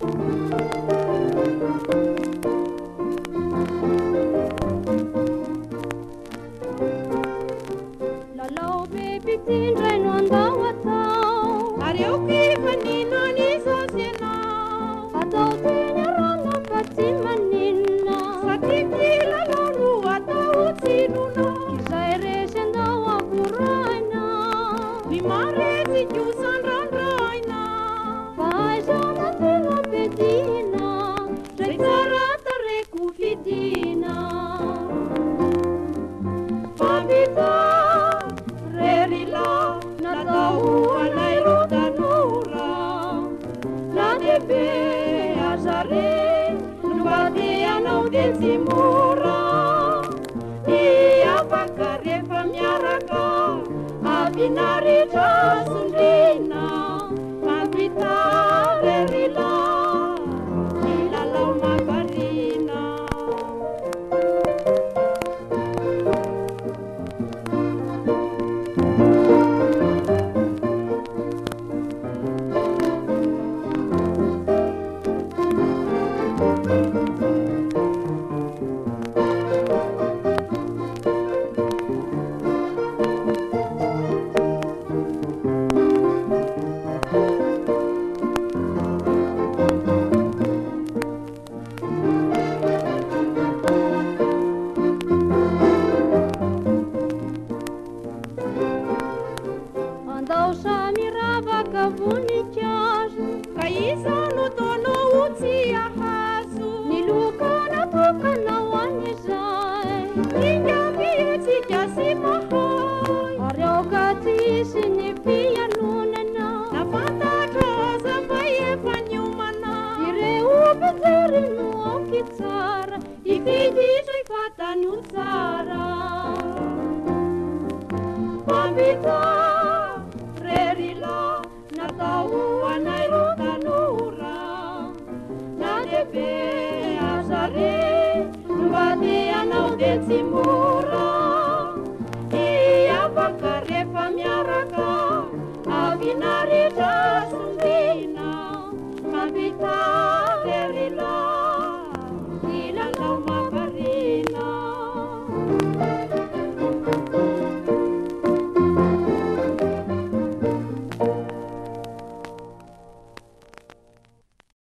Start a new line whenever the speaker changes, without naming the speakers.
Lalau baby tindray no andao atao
Areo kifanina ni sasenao
atao teny rano fa tsy maninona
Satria kilalao no atao tsinona
izay resy andao akoraina
Ny maretsy kiosan-drandraina
fa aiza mandeha bedina
Zay tsara tareko fidina Pambita rerila natao anay ro tanora Na debe azare Nubateanao de tsy mora Ny afaka rehefa miaraka Avy naritra sondrina Mampita rerila Ny lalao mavarina
andao samy ravaka voninkazo
Ka iza no taonao tsy ahazo
ny loka natokanao an'izay
Inga mihetsika sy mahay
ary aoka tsy hisy ny fianonana
Nafantatra aza fa efa niomana
ireo mpijery no aoky tsara
Ifiditray fatany ho tsara